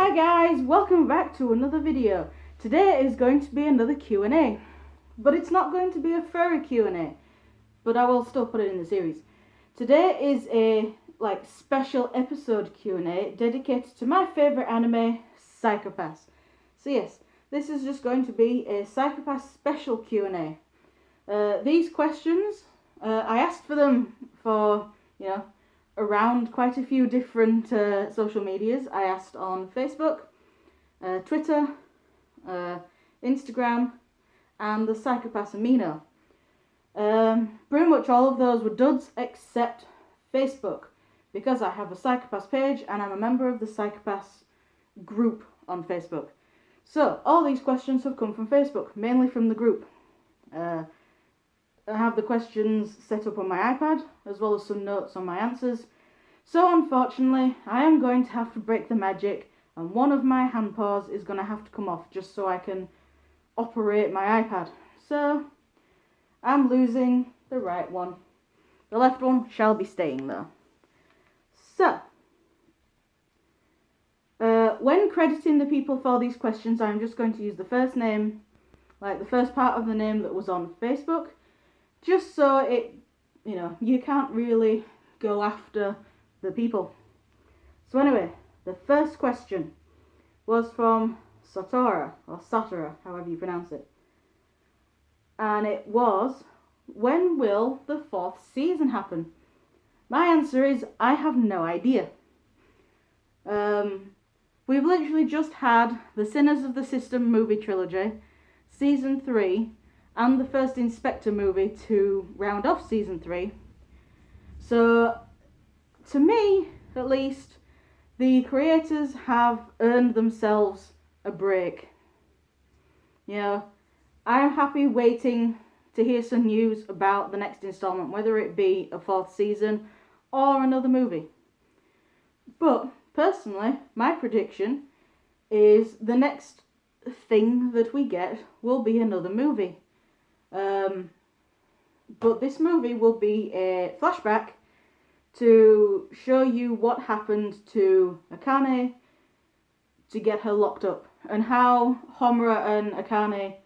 Hi guys, welcome back to another video. Today is going to be another Q&A, but it's not going to be a furry Q&A, but I will still put it in the series. Today is a special episode Q&A dedicated to my favourite anime, Psycho-Pass. So yes, this is just going to be a Psycho-Pass special Q&A. These questions, I asked for them for, around quite a few different social medias. I asked on Facebook, Twitter, Instagram, and the Psycho-Pass Amino. Pretty much all of those were duds except Facebook, because I have a Psycho-Pass page and I'm a member of the Psycho-Pass group on Facebook. So all these questions have come from Facebook, mainly from the group. I have the questions set up on my iPad, as well as some notes on my answers. So unfortunately, I am going to have to break the magic, and one of my hand paws is going to have to come off just so I can operate my iPad. So, I'm losing the right one. The left one shall be staying though. So, when crediting the people for these questions, I'm just going to use the first name, like the first part of the name that was on Facebook, just so it, you can't really go after the people. So anyway, the first question was from Satora, or Satora, however you pronounce it. And it was, when will the 4th season happen? My answer is, I have no idea. We've literally just had the Sinners of the System movie trilogy, season 3, and the first Inspector movie to round off season 3. So, to me, at least, the creators have earned themselves a break. I'm happy waiting to hear some news about the next installment, whether it be a 4th season or another movie. But, personally, my prediction is the next thing that we get will be another movie. But this movie will be a flashback to show you what happened to Akane to get her locked up, and how Homura and Akane,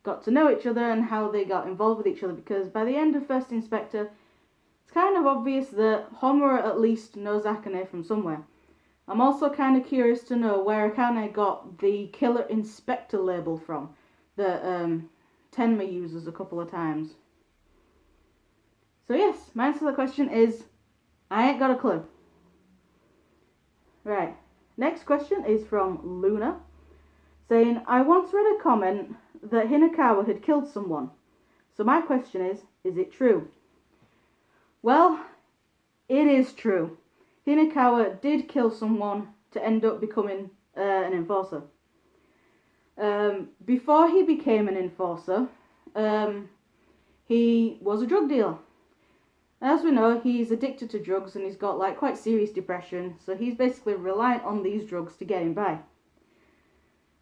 got to know each other and how they got involved with each other, because by the end of First Inspector, it's kind of obvious that Homura at least knows Akane from somewhere. I'm also kind of curious to know where Akane got the Killer Inspector label from, that Tenma uses a couple of times. So yes, my answer to the question is, I ain't got a clue. Right, next question is from Luna, saying, I once read a comment that Hinakawa had killed someone. So my question is it true? Well, it is true. Hinakawa did kill someone to end up becoming an enforcer. Before he became an enforcer, he was a drug dealer. As we know, he's addicted to drugs and he's got quite serious depression, so he's basically reliant on these drugs to get him by.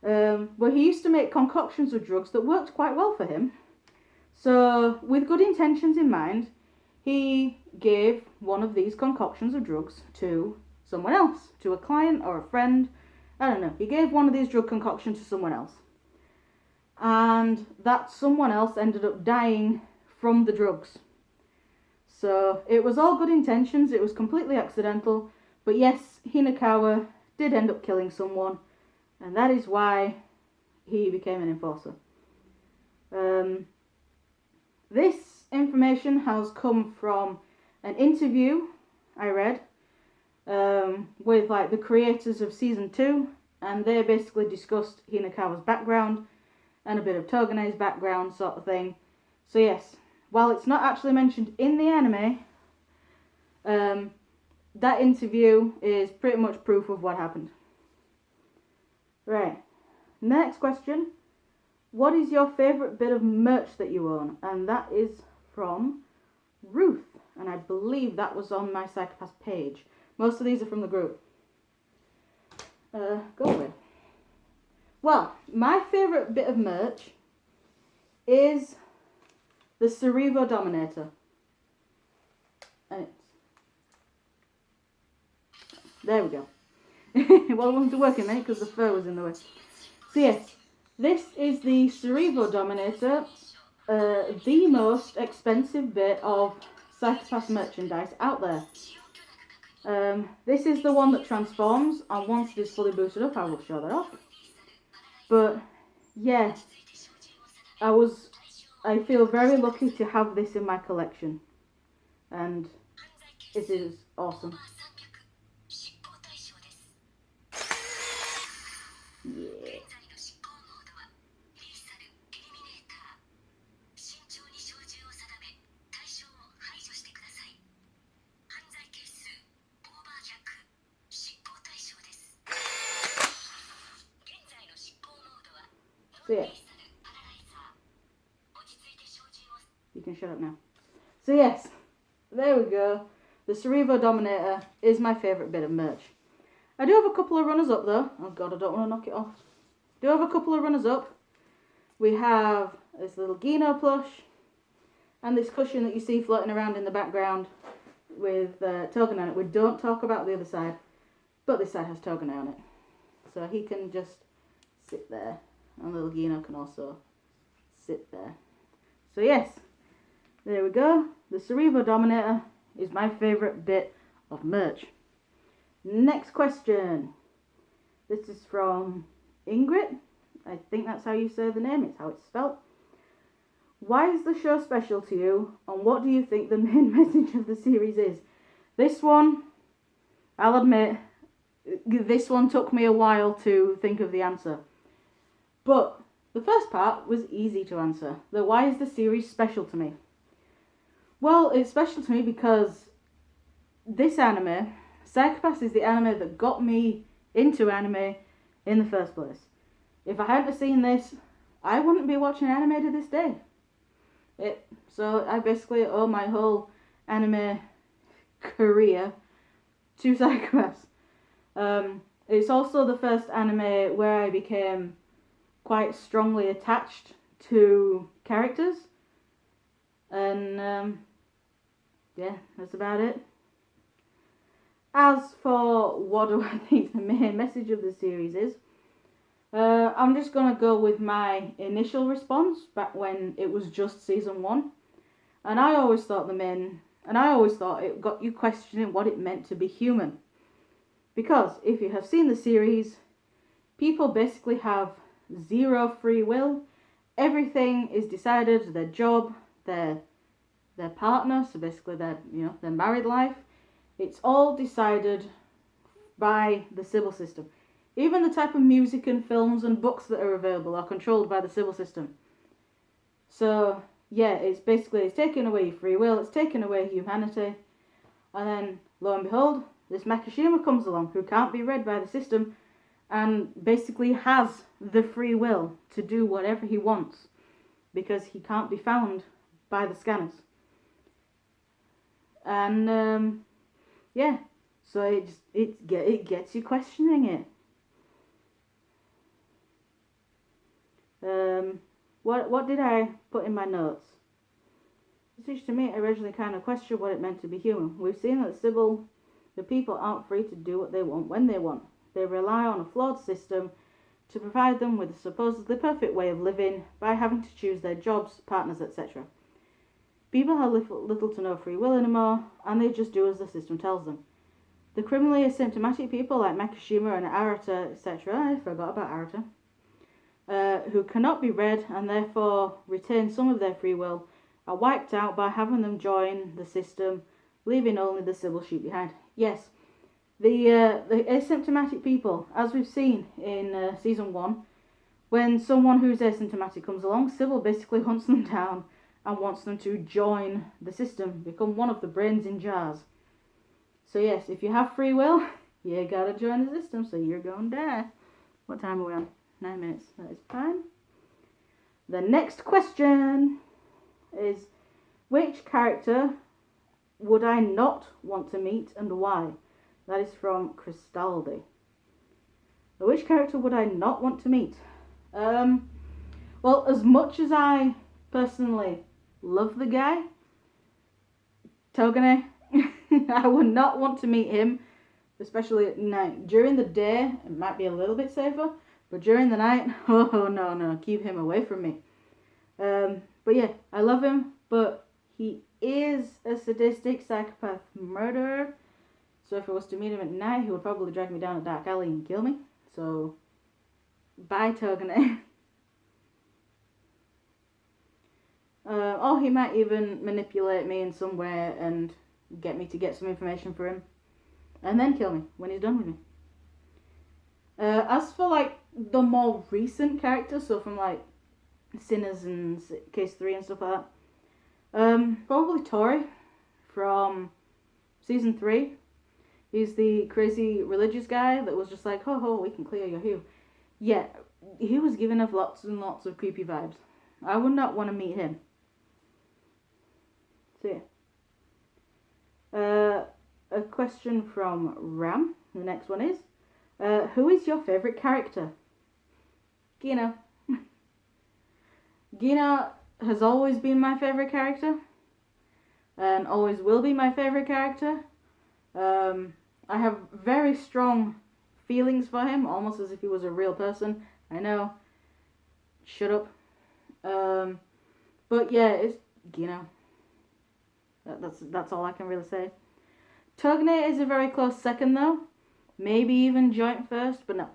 But he used to make concoctions of drugs that worked quite well for him. So, with good intentions in mind, he gave one of these concoctions of drugs to someone else, to a client or a friend. I don't know. He gave one of these drug concoctions to someone else. And that someone else ended up dying from the drugs. So, it was all good intentions, it was completely accidental, but yes, Hinakawa did end up killing someone, and that is why he became an enforcer. This information has come from an interview I read with the creators of season 2, and they basically discussed Hinakawa's background and a bit of Togane's background sort of thing. So yes, while it's not actually mentioned in the anime, that interview is pretty much proof of what happened. Right, next question. What is your favourite bit of merch that you own? And that is from Ruth, and I believe that was on my Psycho-Pass page. Most of these are from the group. Go away. Well, my favourite bit of merch is the Cerevo Dominator. And There we go. Well, it wasn't working then because the fur was in the way. So yes, this is the Cerebro Dominator, the most expensive bit of Psychopath merchandise out there. This is the one that transforms, and once it is fully boosted up, I will show that off. But yeah, I feel very lucky to have this in my collection, and it is awesome. Yeah. So yeah, you can shut up now. So yes, there we go. The Cerebro Dominator is my favourite bit of merch. I do have a couple of runners-up though. Oh god, I don't want to knock it off. Do have a couple of runners-up. We have this little Gino plush, and this cushion that you see floating around in the background with Togane on it. We don't talk about the other side, but this side has Togane on it. So he can just sit there, and little Gino can also sit there. So yes, there we go. The Cerebro Dominator is my favourite bit of merch. Next question. This is from Ingrid. I think that's how you say the name. It's how it's spelled. Why is the show special to you, and what do you think the main message of the series is? This one, I'll admit, this one took me a while to think of the answer. But the first part was easy to answer. The why is the series special to me? Well, it's special to me because this anime, Psychopaths, is the anime that got me into anime in the first place. If I hadn't seen this, I wouldn't be watching anime to this day. So I basically owe my whole anime career to Psychopaths. It's also the first anime where I became quite strongly attached to characters. And yeah, that's about it. As for what do I think the main message of the series is, I'm just going to go with my initial response back when it was just season 1. And I always thought it got you questioning what it meant to be human. Because if you have seen the series, people basically have zero free will. Everything is decided, their job, their partner, so basically their married life. It's all decided by the civil system. Even the type of music and films and books that are available are controlled by the civil system. So yeah, it's taken away your free will, it's taken away humanity, and then lo and behold, this Makishima comes along who can't be read by the system and basically has the free will to do whatever he wants because he can't be found by the scanners. And yeah, so it gets you questioning it. What did I put in my notes? Which to me, I originally kind of questioned what it meant to be human. We've seen that the people aren't free to do what they want when they want. They rely on a flawed system to provide them with a supposedly perfect way of living by having to choose their jobs, partners, etc. People have little to no free will anymore, and they just do as the system tells them. The criminally asymptomatic people like Makishima and Arata, etc., I forgot about Arata, who cannot be read and therefore retain some of their free will, are wiped out by having them join the system, leaving only the civil sheep behind. Yes, the asymptomatic people, as we've seen in season 1, when someone who's asymptomatic comes along, Civil basically hunts them down and wants them to join the system, become one of the brains in jars. So yes, if you have free will, you gotta join the system, so you're going to die. What time are we on? 9 minutes. That is fine. The next question is, which character would I not want to meet and why? That is from Cristaldi. Which character would I not want to meet? Well, as much as I personally love the guy, Togane, I would not want to meet him especially at night. During the day, it might be a little bit safer, but during the night, oh no, keep him away from me. But yeah, I love him, but he is a sadistic psychopath murderer. So if I was to meet him at night, he would probably drag me down a dark alley and kill me. So, bye Kogami. Or he might even manipulate me in some way and get me to get some information for him. And then kill me when he's done with me. As for like the more recent characters, so from like Sinners and Case 3 and stuff like that, probably Tori from Season 3. He's the crazy religious guy that was just like, ho, we can clear your hue. Yeah, he was giving off lots and lots of creepy vibes. I would not want to meet him. So yeah. A question from Ram. The next one is, who is your favourite character? Gina. Gina has always been my favourite character. And always will be my favourite character. I have very strong feelings for him, almost as if he was a real person. I know. Shut up. But yeah, it's Gino. That's all I can really say. Togane is a very close second though. Maybe even joint first, but no.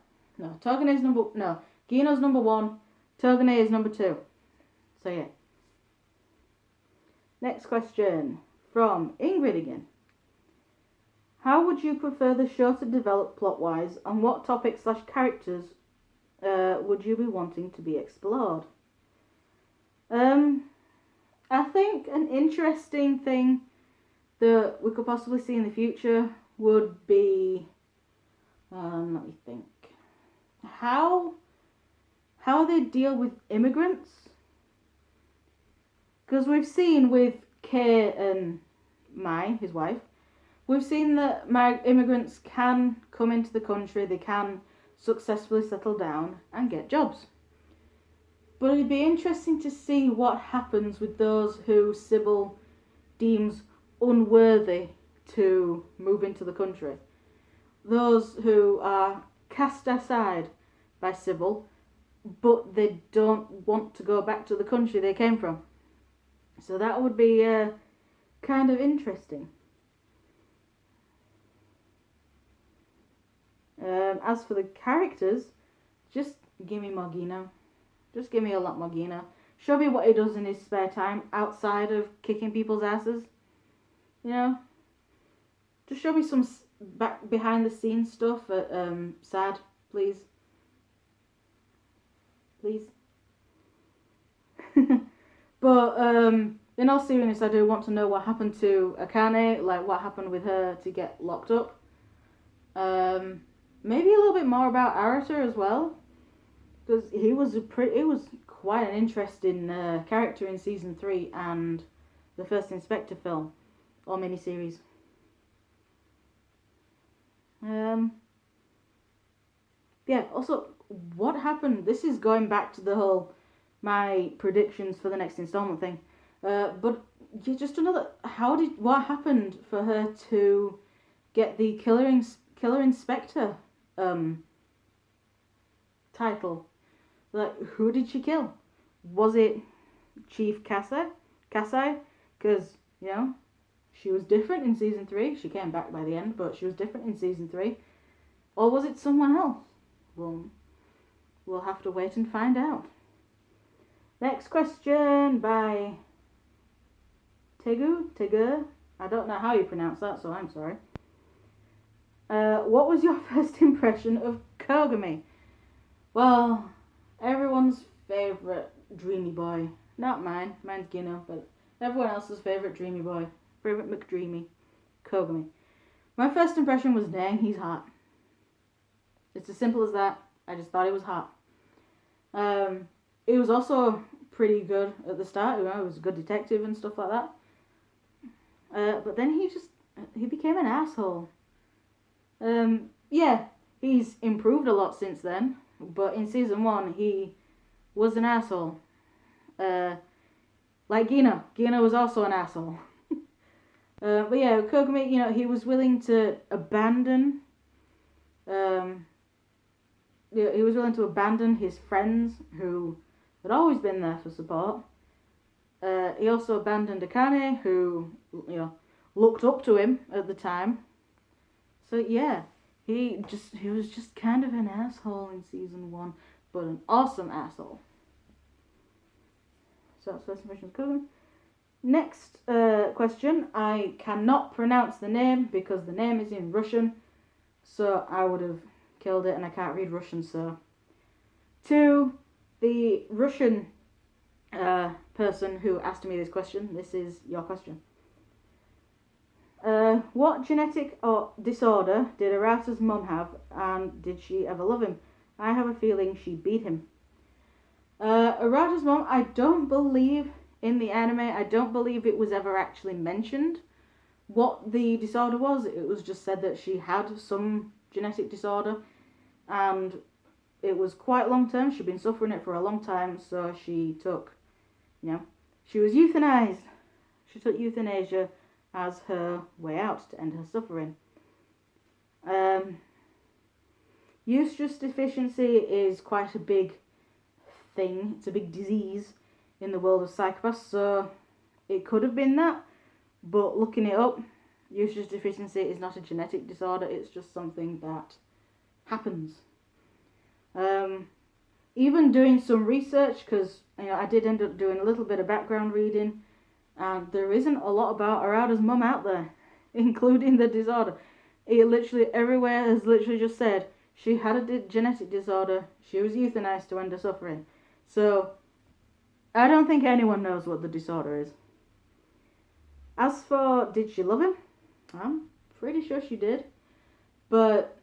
Gino's number 1. Togane is number 2. So yeah. Next question from Ingrid again. How would you prefer the show to develop plot-wise, and what topics/characters would you be wanting to be explored? I think an interesting thing that we could possibly see in the future would be, let me think, how they deal with immigrants. Because we've seen with Kay and his wife, we've seen that immigrants can come into the country, they can successfully settle down and get jobs. But it'd be interesting to see what happens with those who Sybil deems unworthy to move into the country. Those who are cast aside by Sybil, but they don't want to go back to the country they came from. So that would be kind of interesting. As for the characters, just give me more Gino. Just give me a lot more Gino. Show me what he does in his spare time outside of kicking people's asses. You know? Just show me some back behind the scenes stuff at SAD, please. Please. But in all seriousness, I do want to know what happened to Akane, like what happened with her to get locked up. Maybe a little bit more about Arata as well, because he was quite an interesting character in season 3 and the first Inspector film or miniseries. Yeah. Also, what happened? This is going back to the whole my predictions for the next installment thing. But just another. What happened for her to get the Killer Inspector title? Like, who did she kill? Was it Chief Kasai? Because, you know, she was different in season 3. She came back by the end, but she was different in season 3. Or was it someone else? Well, we'll have to wait and find out. Next question by Tegu. I don't know how you pronounce that, so I'm sorry. What was your first impression of Kogami? Well, everyone's favourite dreamy boy. Not mine. Mine's Gino, but everyone else's favourite dreamy boy. Favourite McDreamy. Kogami. My first impression was, dang, he's hot. It's as simple as that. I just thought he was hot. He was also pretty good at the start. You know, he was a good detective and stuff like that. But then he became an asshole. Yeah, he's improved a lot since then. But in season 1, he was an asshole. Like Gino. Gino was also an asshole. But yeah, Kogami, you know, he was willing to abandon He was willing to abandon his friends who had always been there for support. He also abandoned Akane, who, looked up to him at the time. So yeah, he was just kind of an asshole in season 1, but an awesome asshole. So that's first impression of Kogami. Next question. I cannot pronounce the name because the name is in Russian, so I would have killed it, and I can't read Russian, so. To the Russian person who asked me this question, this is your question. What genetic or disorder did Arata's mum have, and did she ever love him? I have a feeling she beat him. Arata's mum, I don't believe in the anime, I don't believe it was ever actually mentioned what the disorder was. It was just said that she had some genetic disorder, and it was quite long term. She'd been suffering it for a long time, so she took, she was euthanized. She took euthanasia as her way out to end her suffering. Eustress Deficiency is quite a big thing. It's a big disease in the world of psychopaths, so it could have been that, but looking it up, Eustress Deficiency is not a genetic disorder, it's just something that happens. Even doing some research, because I did end up doing a little bit of background reading, and there isn't a lot about Arata's mum out there, including the disorder. It literally everywhere has literally just said she had a genetic disorder, she was euthanized to end her suffering. So I don't think anyone knows what the disorder is. As for did she love him, I'm pretty sure she did, but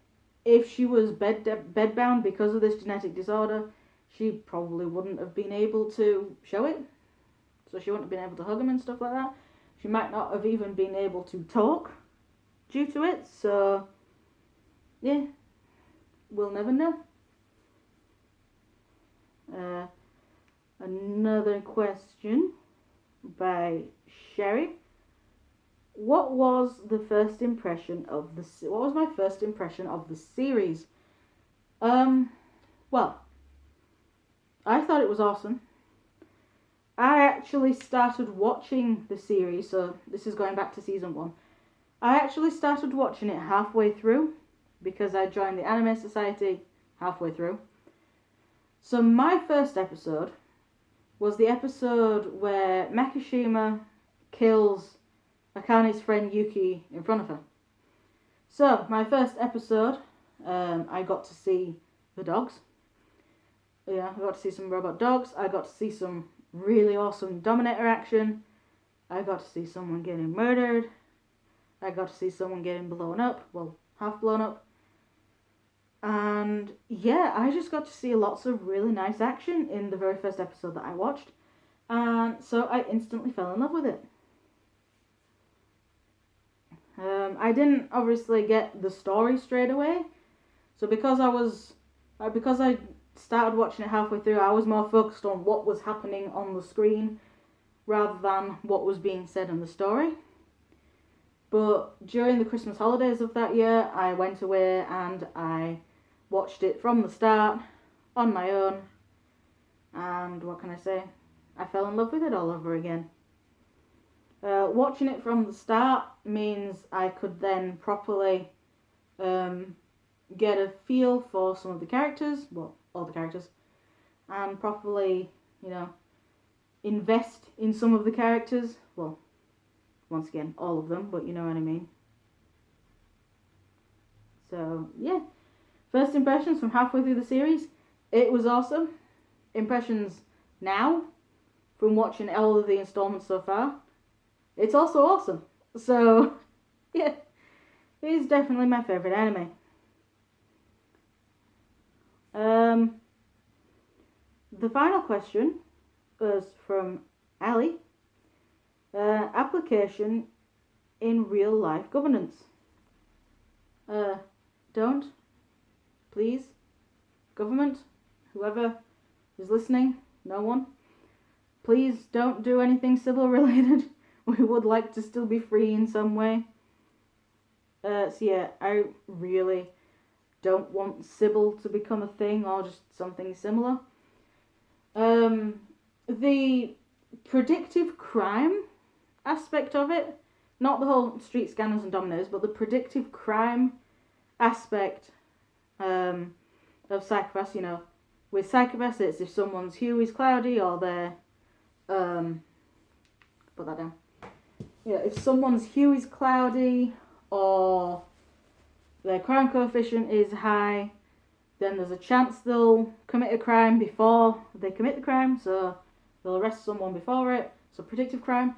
if she was bedbound because of this genetic disorder, she probably wouldn't have been able to show it. So she wouldn't have been able to hug him and stuff like that. She might not have even been able to talk due to it. So, yeah, we'll never know. Another question by Sherry. What was my first impression of the series? Well, I thought it was awesome. I actually started watching the series, so this is going back to season 1. I actually started watching it halfway through because I joined the Anime Society halfway through. So my first episode was the episode where Makishima kills Akane's friend Yuki in front of her. So, my first episode, I got to see the dogs. Yeah, I got to see some robot dogs. I got to see some really awesome Dominator action. I got to see someone getting murdered. I got to see someone getting blown up. Well, half blown up. And yeah, I just got to see lots of really nice action in the very first episode that I watched. And so I instantly fell in love with it. I didn't obviously get the story straight away. So because I started watching it halfway through, I was more focused on what was happening on the screen rather than what was being said in the story. But during the Christmas holidays of that year, I went away and I watched it from the start on my own. And what can I say? I fell in love with it all over again. Watching it from the start means I could then properly get a feel for some of the characters, well, all the characters, and properly, invest in some of the characters. Well, once again, all of them, but you know what I mean. So, yeah. First impressions from halfway through the series, it was awesome. Impressions now, from watching all of the installments so far, it's also awesome. So, yeah, it is definitely my favourite anime. The final question was from Ali. Application in real life governance. Don't, please, government, whoever is listening, no one, please don't do anything civil related. We would like to still be free in some way. So yeah, I really don't want Sybil to become a thing or just something similar. The predictive crime aspect of it, not the whole street scanners and dominators, but the predictive crime aspect of psychopaths, you know. With psychopaths, it's if someone's hue is cloudy or their, put that down. Yeah, if someone's hue is cloudy or their crime coefficient is high, then there's a chance they'll commit a crime before they commit the crime, so they'll arrest someone before it. So predictive crime,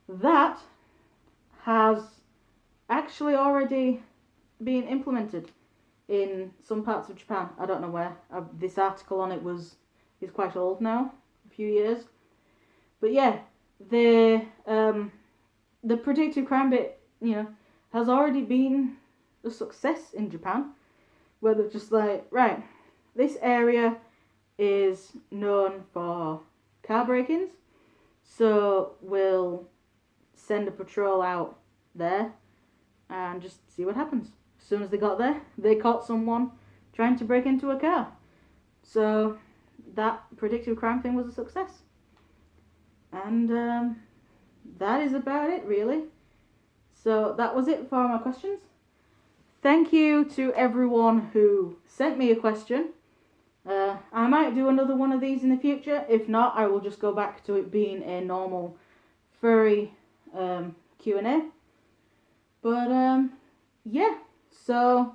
that has actually already been implemented in some parts of Japan. I don't know where. This article on it is quite old now, a few years. But yeah, the predictive crime bit, you know, has already been a success in Japan, where they're just like, right, this area is known for car break-ins, so we'll send a patrol out there and just see what happens. As soon as they got there, they caught someone trying to break into a car. So that predictive crime thing was a success. And that is about it, really. So that was it for my questions. Thank you to everyone who sent me a question. I might do another one of these in the future. If not, I will just go back to it being a normal furry Q&A. But yeah, so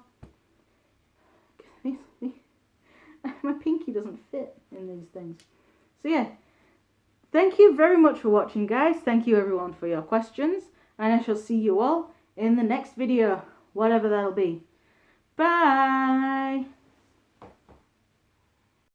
my pinky doesn't fit in these things. So yeah, thank you very much for watching, guys. Thank you everyone for your questions, and I shall see you all in the next video, whatever that'll be. Bye!